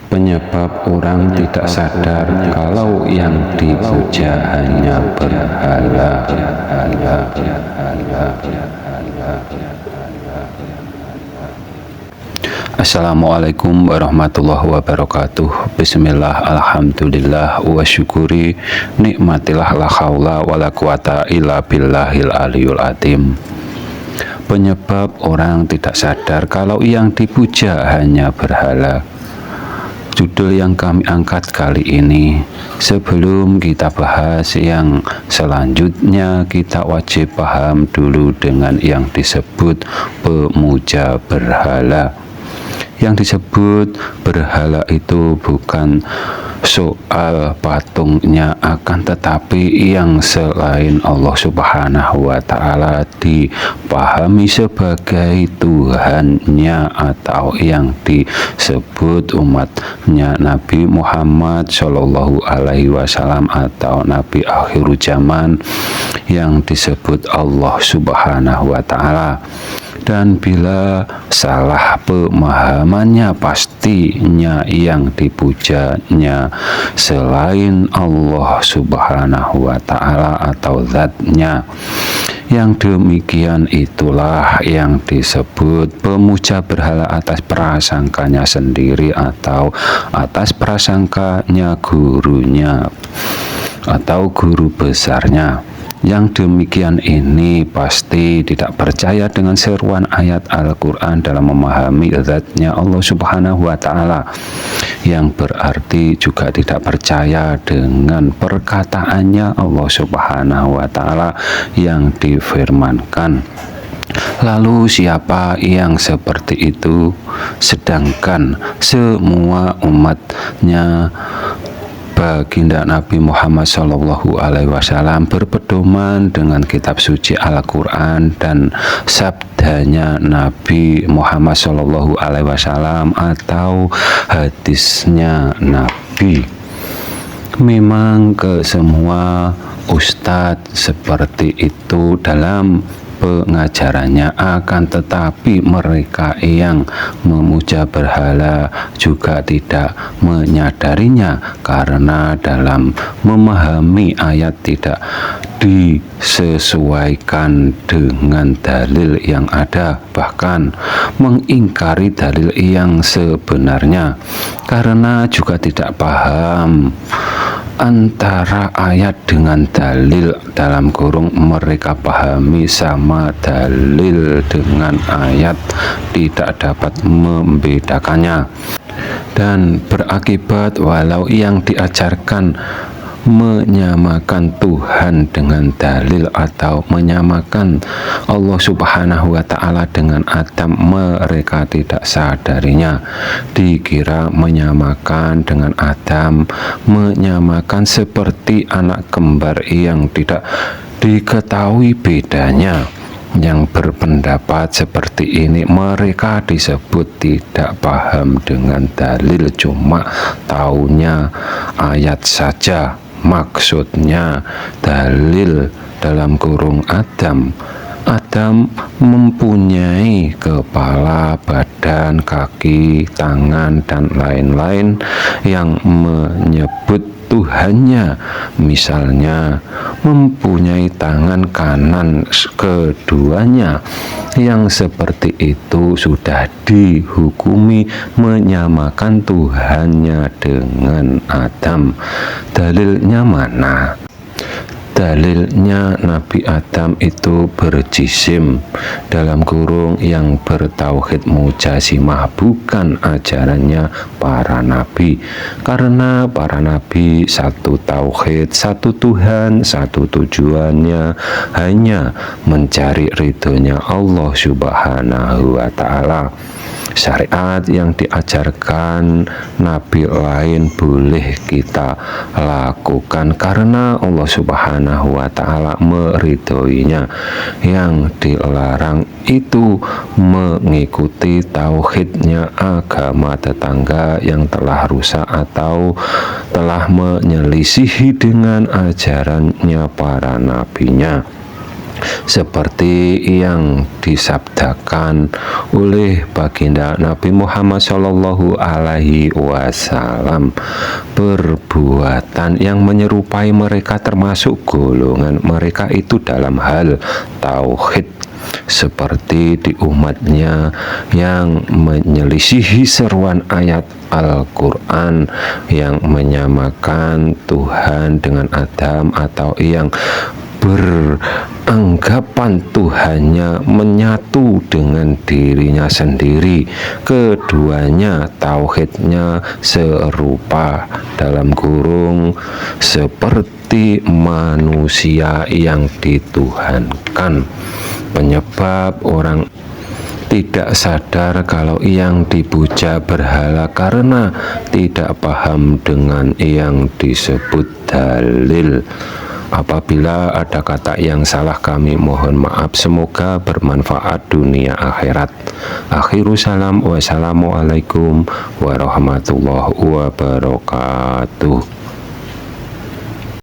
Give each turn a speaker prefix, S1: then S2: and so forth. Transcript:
S1: Penyebab orang tidak sadar kalau yang dipuja hanya berhala. Assalamualaikum warahmatullahi wabarakatuh. Bismillah, alhamdulillah, wa syukuri, nikmatillah, la haula wa la quwata illa billahil aliyul azim. Penyebab orang tidak sadar kalau yang dipuja hanya berhala. Judul yang kami angkat kali ini. Sebelum kita bahas yang selanjutnya, kita wajib paham dulu dengan yang disebut pemuja berhala. Yang disebut berhala itu bukan soal patungnya, akan tetapi yang selain Allah Subhanahu wa Ta'ala dipahami sebagai Tuhannya, atau yang disebut umatnya Nabi Muhammad Shallallahu Alaihi Wasallam atau Nabi akhir zaman yang disebut Allah Subhanahu wa Ta'ala. Dan bila salah pemahamannya, pastinya yang dipujanya selain Allah Subhanahu wa Ta'ala atau zatnya. Yang demikian itulah yang disebut pemuja berhala atas prasangkanya sendiri atau atas prasangkanya gurunya atau guru besarnya. Yang demikian ini pasti tidak percaya dengan seruan ayat Al-Quran dalam memahami zatnya Allah Subhanahu wa Ta'ala, yang berarti juga tidak percaya dengan perkataannya Allah Subhanahu wa Ta'ala yang difirmankan. Lalu siapa yang seperti itu, sedangkan semua umatnya baginda Nabi Muhammad Shallallahu Alaihi Wasallam berpedoman dengan kitab suci Al-Quran dan sabdanya Nabi Muhammad Shallallahu Alaihi Wasallam atau hadisnya Nabi. Memang ke semua ustadz seperti itu dalam pengajarannya, akan tetapi mereka yang memuja berhala juga tidak menyadarinya, karena dalam memahami ayat tidak disesuaikan dengan dalil yang ada, bahkan mengingkari dalil yang sebenarnya karena juga tidak paham antara ayat dengan dalil, dalam kurung mereka pahami sama dalil dengan ayat, tidak dapat membedakannya, dan berakibat walau yang diajarkan menyamakan Tuhan dengan dalil atau menyamakan Allah Subhanahu wa Ta'ala dengan Adam, mereka tidak sadarinya. Dikira menyamakan dengan Adam, menyamakan seperti anak kembar yang tidak diketahui bedanya. Yang berpendapat seperti ini mereka disebut tidak paham dengan dalil, cuma taunya ayat saja. Maksudnya dalil dalam kurung Adam mempunyai kepala, badan, kaki, tangan, dan lain-lain yang menyebut Tuhannya. Misalnya mempunyai tangan kanan keduanya, yang seperti itu sudah dihukumi menyamakan Tuhannya dengan Adam. Dalilnya mana? Dalilnya Nabi Adam itu berjisim, dalam kurung yang bertauhid mujasimah, bukan ajarannya para nabi, karena para nabi satu tauhid, satu Tuhan, satu tujuannya hanya mencari ridhonya Allah Subhanahu wa Ta'ala. Syariat yang diajarkan nabi lain boleh kita lakukan karena Allah Subhanahu wa Ta'ala meridhoinya. Yang dilarang itu mengikuti tauhidnya agama tetangga yang telah rusak atau telah menyelisihi dengan ajarannya para nabinya. seperti yang disabdakan oleh baginda Nabi Muhammad Shallallahu Alaihi Wasallam. Perbuatan yang menyerupai mereka termasuk golongan mereka itu dalam hal tauhid, seperti di umatnya yang menyelisihi seruan ayat Al-Quran, yang menyamakan Tuhan dengan Adam, atau yang beranggapan Tuhannya menyatu dengan dirinya sendiri. Keduanya tauhidnya serupa dalam kurung seperti manusia yang dituhankan. Penyebab orang tidak sadar kalau yang dipuja berhala karena tidak paham dengan yang disebut dalil. Apabila ada kata yang salah, kami mohon maaf. Semoga bermanfaat dunia akhirat. Akhirus salam, wassalamualaikum warahmatullahi wabarakatuh.